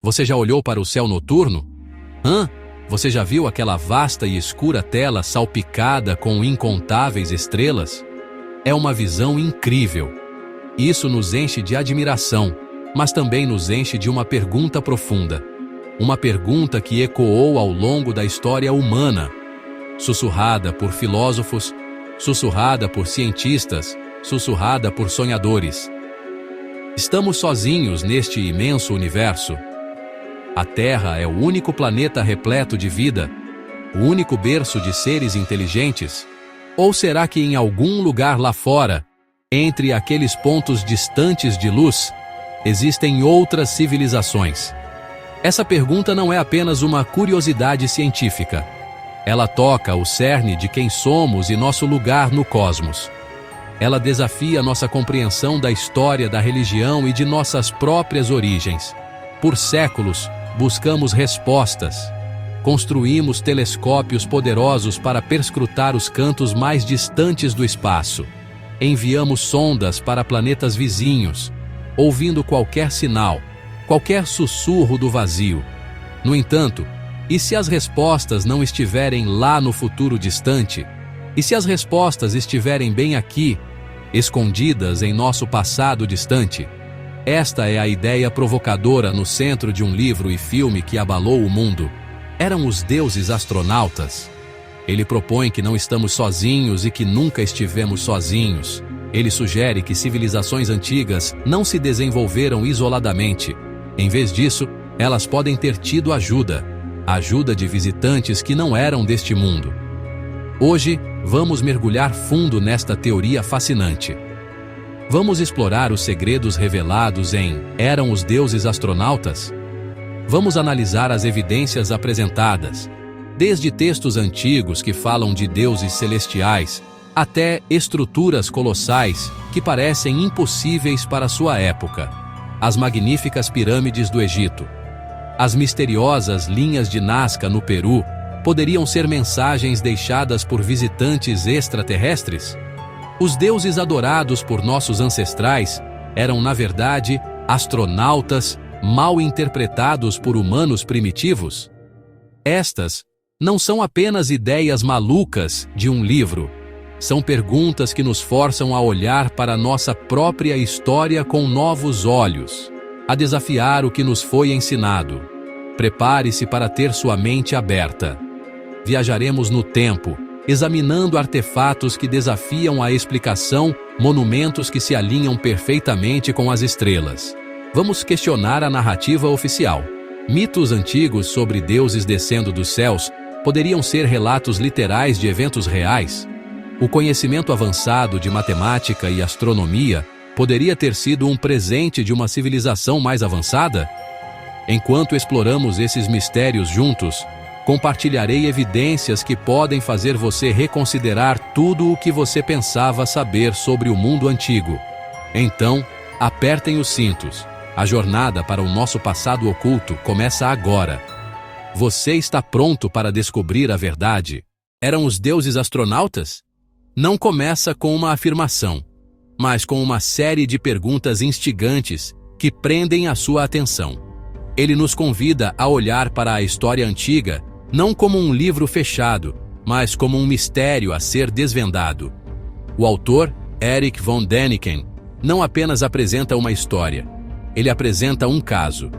Você já olhou para o céu noturno? Você já viu aquela vasta e escura tela salpicada com incontáveis estrelas? É uma visão incrível. Isso nos enche de admiração, mas também nos enche de uma pergunta profunda. Uma pergunta que ecoou ao longo da história humana, sussurrada por filósofos, sussurrada por cientistas, sussurrada por sonhadores. Estamos sozinhos neste imenso universo? A Terra é o único planeta repleto de vida, o único berço de seres inteligentes? Ou será que em algum lugar lá fora, entre aqueles pontos distantes de luz, existem outras civilizações? Essa pergunta não é apenas uma curiosidade científica. Ela toca o cerne de quem somos e nosso lugar no cosmos. Ela desafia nossa compreensão da história, da religião e de nossas próprias origens. Por séculos, buscamos respostas. Construímos telescópios poderosos para perscrutar os cantos mais distantes do espaço. Enviamos sondas para planetas vizinhos, ouvindo qualquer sinal, qualquer sussurro do vazio. No entanto, e se as respostas não estiverem lá no futuro distante? E se as respostas estiverem bem aqui, escondidas em nosso passado distante? Esta é a ideia provocadora no centro de um livro e filme que abalou o mundo. Eram os deuses astronautas. Ele propõe que não estamos sozinhos e que nunca estivemos sozinhos. Ele sugere que civilizações antigas não se desenvolveram isoladamente. Em vez disso, elas podem ter tido ajuda de visitantes que não eram deste mundo. Hoje, vamos mergulhar fundo nesta teoria fascinante. Vamos explorar os segredos revelados em Eram os Deuses Astronautas? Vamos analisar as evidências apresentadas, desde textos antigos que falam de deuses celestiais, até estruturas colossais que parecem impossíveis para sua época. As magníficas pirâmides do Egito, as misteriosas linhas de Nazca no Peru, poderiam ser mensagens deixadas por visitantes extraterrestres? Os deuses adorados por nossos ancestrais eram, na verdade, astronautas mal interpretados por humanos primitivos? Estas não são apenas ideias malucas de um livro. São perguntas que nos forçam a olhar para nossa própria história com novos olhos, a desafiar o que nos foi ensinado. Prepare-se para ter sua mente aberta. Viajaremos no tempo, examinando artefatos que desafiam a explicação, monumentos que se alinham perfeitamente com as estrelas. Vamos questionar a narrativa oficial. Mitos antigos sobre deuses descendo dos céus poderiam ser relatos literais de eventos reais? O conhecimento avançado de matemática e astronomia poderia ter sido um presente de uma civilização mais avançada? Enquanto exploramos esses mistérios juntos, compartilharei evidências que podem fazer você reconsiderar tudo o que você pensava saber sobre o mundo antigo. Então, apertem os cintos. A jornada para o nosso passado oculto começa agora. Você está pronto para descobrir a verdade? Eram os deuses astronautas? Não começa com uma afirmação, mas com uma série de perguntas instigantes que prendem a sua atenção. Ele nos convida a olhar para a história antiga não como um livro fechado, mas como um mistério a ser desvendado. O autor, Erich von Däniken, não apenas apresenta uma história, ele apresenta um caso.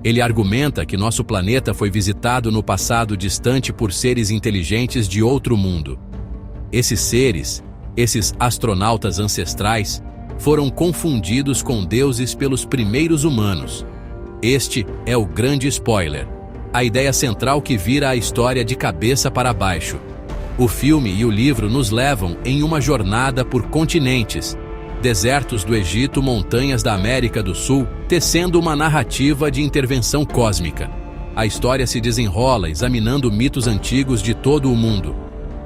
Ele argumenta que nosso planeta foi visitado no passado distante por seres inteligentes de outro mundo. Esses seres, esses astronautas ancestrais, foram confundidos com deuses pelos primeiros humanos. Este é o grande spoiler, a ideia central que vira a história de cabeça para baixo. O filme e o livro nos levam em uma jornada por continentes, desertos do Egito, montanhas da América do Sul, tecendo uma narrativa de intervenção cósmica. A história se desenrola examinando mitos antigos de todo o mundo.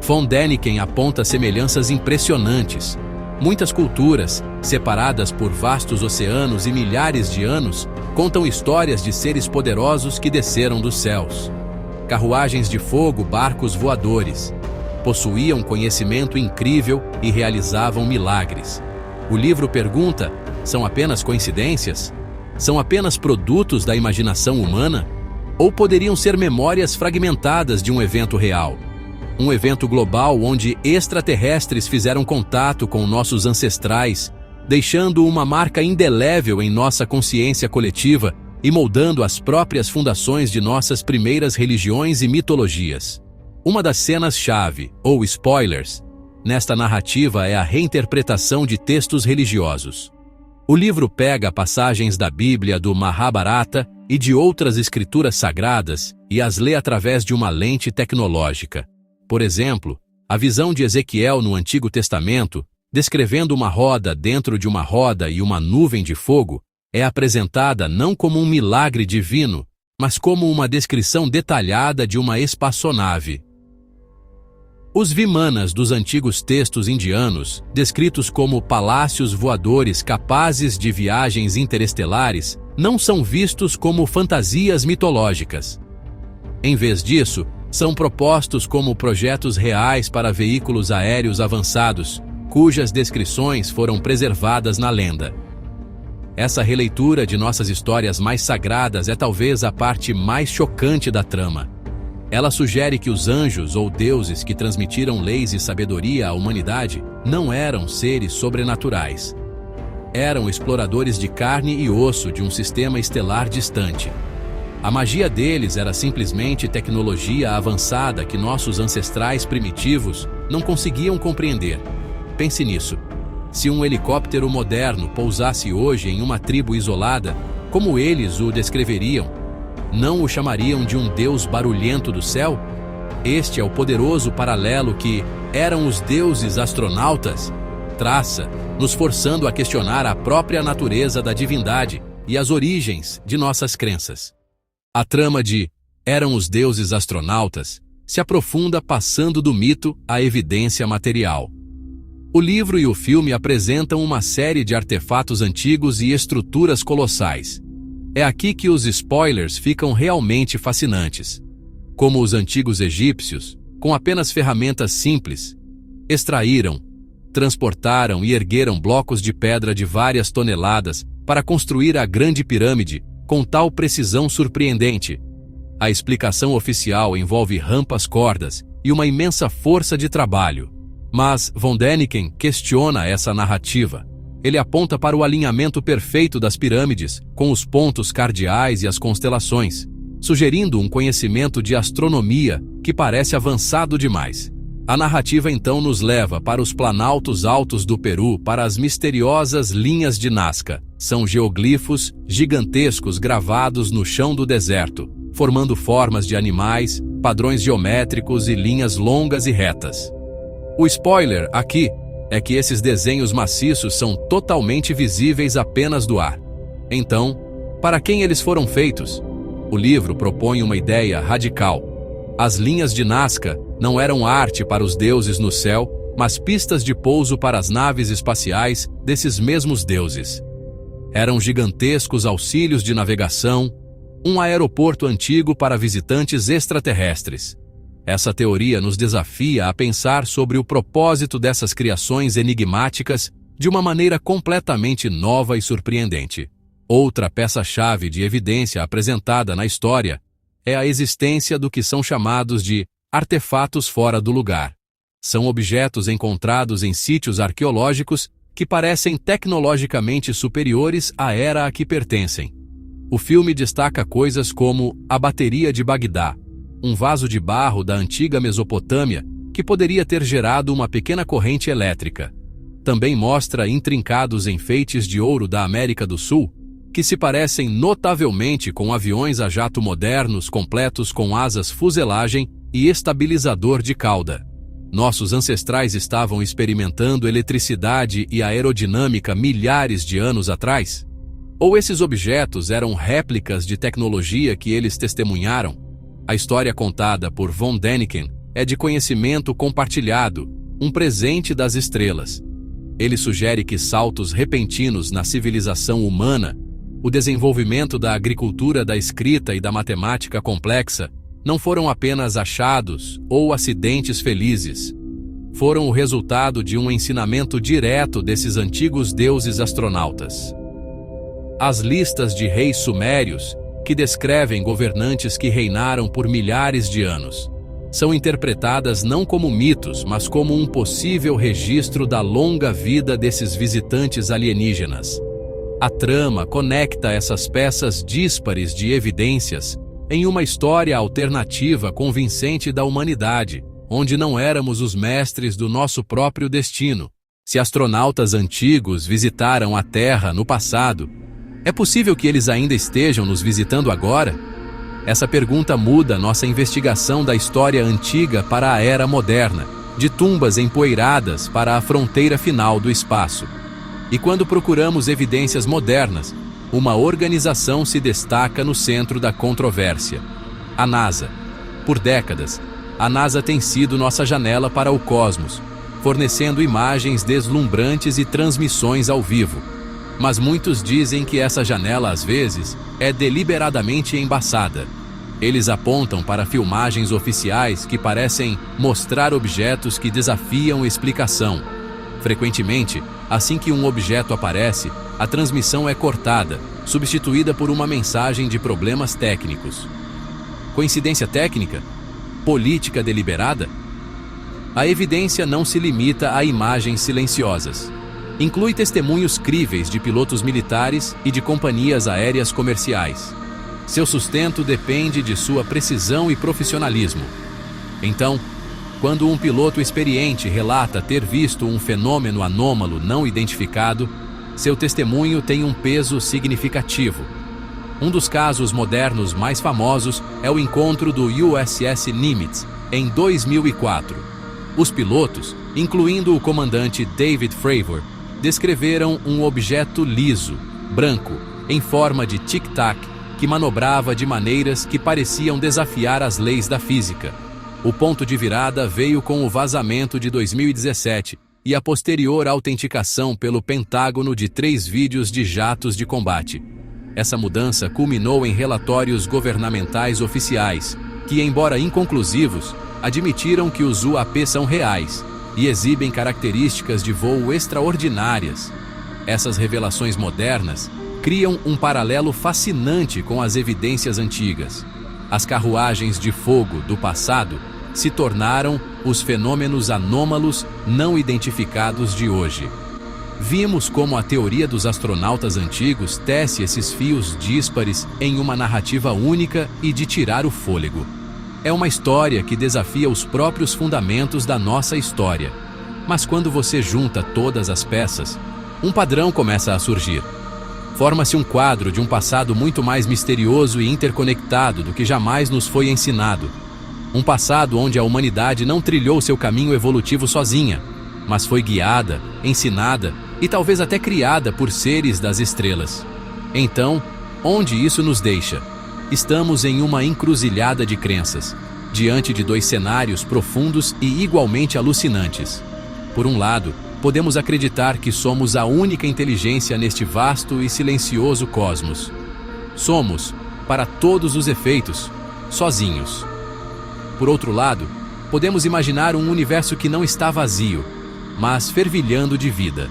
Von Däniken aponta semelhanças impressionantes. Muitas culturas, separadas por vastos oceanos e milhares de anos, contam histórias de seres poderosos que desceram dos céus. Carruagens de fogo, barcos voadores. Possuíam conhecimento incrível e realizavam milagres. O livro pergunta: são apenas coincidências? são apenas produtos da imaginação humana? Ou poderiam ser memórias fragmentadas de um evento real? Um evento global onde extraterrestres fizeram contato com nossos ancestrais, deixando uma marca indelével em nossa consciência coletiva e moldando as próprias fundações de nossas primeiras religiões e mitologias. Uma das cenas-chave, ou spoilers, nesta narrativa é a reinterpretação de textos religiosos. O livro pega passagens da Bíblia, do Mahabharata e de outras escrituras sagradas e as lê através de uma lente tecnológica. Por exemplo, a visão de Ezequiel no Antigo Testamento, descrevendo uma roda dentro de uma roda e uma nuvem de fogo, é apresentada não como um milagre divino, mas como uma descrição detalhada de uma espaçonave. Os Vimanas dos antigos textos indianos, descritos como palácios voadores capazes de viagens interestelares, não são vistos como fantasias mitológicas. Em vez disso, são propostos como projetos reais para veículos aéreos avançados, cujas descrições foram preservadas na lenda. Essa releitura de nossas histórias mais sagradas é talvez a parte mais chocante da trama. Ela sugere que os anjos ou deuses que transmitiram leis e sabedoria à humanidade não eram seres sobrenaturais. Eram exploradores de carne e osso de um sistema estelar distante. A magia deles era simplesmente tecnologia avançada que nossos ancestrais primitivos não conseguiam compreender. Pense nisso. Se um helicóptero moderno pousasse hoje em uma tribo isolada, como eles o descreveriam? Não o chamariam de um deus barulhento do céu? Este é o poderoso paralelo que eram os deuses astronautas traça, nos forçando a questionar a própria natureza da divindade e as origens de nossas crenças. A trama de eram os deuses astronautas se aprofunda passando do mito à evidência material. O livro e o filme apresentam uma série de artefatos antigos e estruturas colossais. É aqui que os spoilers ficam realmente fascinantes. Como os antigos egípcios, com apenas ferramentas simples, extraíram, transportaram e ergueram blocos de pedra de várias toneladas para construir a Grande Pirâmide com tal precisão surpreendente. A explicação oficial envolve rampas, cordas e uma imensa força de trabalho. Mas von Däniken questiona essa narrativa. Ele aponta para o alinhamento perfeito das pirâmides, com os pontos cardeais e as constelações, sugerindo um conhecimento de astronomia que parece avançado demais. A narrativa então nos leva para os planaltos altos do Peru, para as misteriosas linhas de Nazca. São geoglifos gigantescos gravados no chão do deserto, formando formas de animais, padrões geométricos e linhas longas e retas. O spoiler aqui é que esses desenhos maciços são totalmente visíveis apenas do ar. Então, para quem eles foram feitos? O livro propõe uma ideia radical. As linhas de Nazca não eram arte para os deuses no céu, mas pistas de pouso para as naves espaciais desses mesmos deuses. Eram gigantescos auxílios de navegação, um aeroporto antigo para visitantes extraterrestres. Essa teoria nos desafia a pensar sobre o propósito dessas criações enigmáticas de uma maneira completamente nova e surpreendente. Outra peça-chave de evidência apresentada na história é a existência do que são chamados de artefatos fora do lugar. São objetos encontrados em sítios arqueológicos que parecem tecnologicamente superiores à era a que pertencem. O filme destaca coisas como a bateria de Bagdá, um vaso de barro da antiga Mesopotâmia que poderia ter gerado uma pequena corrente elétrica. Também mostra intrincados enfeites de ouro da América do Sul, que se parecem notavelmente com aviões a jato modernos completos com asas fuselagem e estabilizador de cauda. Nossos ancestrais estavam experimentando eletricidade e aerodinâmica milhares de anos atrás? Ou esses objetos eram réplicas de tecnologia que eles testemunharam? A história contada por von Däniken é de conhecimento compartilhado, um presente das estrelas. Ele sugere que saltos repentinos na civilização humana, o desenvolvimento da agricultura, da escrita e da matemática complexa, não foram apenas achados ou acidentes felizes. Foram o resultado de um ensinamento direto desses antigos deuses astronautas. As listas de reis sumérios, que descrevem governantes que reinaram por milhares de anos, são interpretadas não como mitos, mas como um possível registro da longa vida desses visitantes alienígenas. A trama conecta essas peças díspares de evidências em uma história alternativa convincente da humanidade, onde não éramos os mestres do nosso próprio destino. Se astronautas antigos visitaram a Terra no passado, é possível que eles ainda estejam nos visitando agora? Essa pergunta muda nossa investigação da história antiga para a era moderna, de tumbas empoeiradas para a fronteira final do espaço. E quando procuramos evidências modernas, uma organização se destaca no centro da controvérsia: a NASA. Por décadas, a NASA tem sido nossa janela para o cosmos, fornecendo imagens deslumbrantes e transmissões ao vivo. Mas muitos dizem que essa janela, às vezes, é deliberadamente embaçada. Eles apontam para filmagens oficiais que parecem mostrar objetos que desafiam explicação. Frequentemente, assim que um objeto aparece, a transmissão é cortada, substituída por uma mensagem de problemas técnicos. Coincidência técnica? Política deliberada? A evidência não se limita a imagens silenciosas. Inclui testemunhos críveis de pilotos militares e de companhias aéreas comerciais. Seu sustento depende de sua precisão e profissionalismo. Então, quando um piloto experiente relata ter visto um fenômeno anômalo não identificado, seu testemunho tem um peso significativo. Um dos casos modernos mais famosos é o encontro do USS Nimitz, em 2004. Os pilotos, incluindo o comandante David Fravor, descreveram um objeto liso, branco, em forma de tic-tac, que manobrava de maneiras que pareciam desafiar as leis da física. O ponto de virada veio com o vazamento de 2017 e a posterior autenticação pelo Pentágono de 3 vídeos de jatos de combate. Essa mudança culminou em relatórios governamentais oficiais, que, embora inconclusivos, admitiram que os UAP são reais e exibem características de voo extraordinárias. Essas revelações modernas criam um paralelo fascinante com as evidências antigas. As carruagens de fogo do passado se tornaram os fenômenos anômalos não identificados de hoje. Vimos como a teoria dos astronautas antigos tece esses fios díspares em uma narrativa única e de tirar o fôlego. É uma história que desafia os próprios fundamentos da nossa história. Mas quando você junta todas as peças, um padrão começa a surgir. Forma-se um quadro de um passado muito mais misterioso e interconectado do que jamais nos foi ensinado. Um passado onde a humanidade não trilhou seu caminho evolutivo sozinha, mas foi guiada, ensinada e talvez até criada por seres das estrelas. Então, onde isso nos deixa? Estamos em uma encruzilhada de crenças, diante de 2 cenários profundos e igualmente alucinantes. Por um lado, podemos acreditar que somos a única inteligência neste vasto e silencioso cosmos. Somos, para todos os efeitos, sozinhos. Por outro lado, podemos imaginar um universo que não está vazio, mas fervilhando de vida.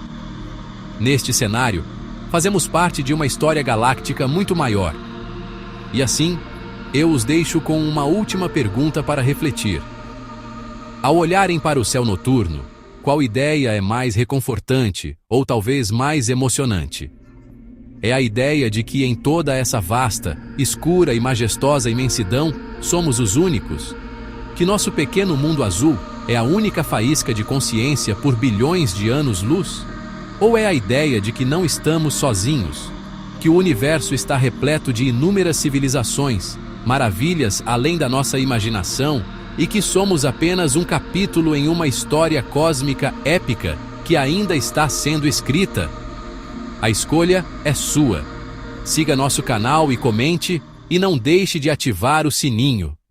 Neste cenário, fazemos parte de uma história galáctica muito maior. E assim, eu os deixo com uma última pergunta para refletir. Ao olharem para o céu noturno, qual ideia é mais reconfortante ou talvez mais emocionante? É a ideia de que em toda essa vasta, escura e majestosa imensidão somos os únicos? Que nosso pequeno mundo azul é a única faísca de consciência por bilhões de anos-luz? Ou é a ideia de que não estamos sozinhos? Que o universo está repleto de inúmeras civilizações, maravilhas além da nossa imaginação, e que somos apenas um capítulo em uma história cósmica épica que ainda está sendo escrita? A escolha é sua. Siga nosso canal e comente, e não deixe de ativar o sininho.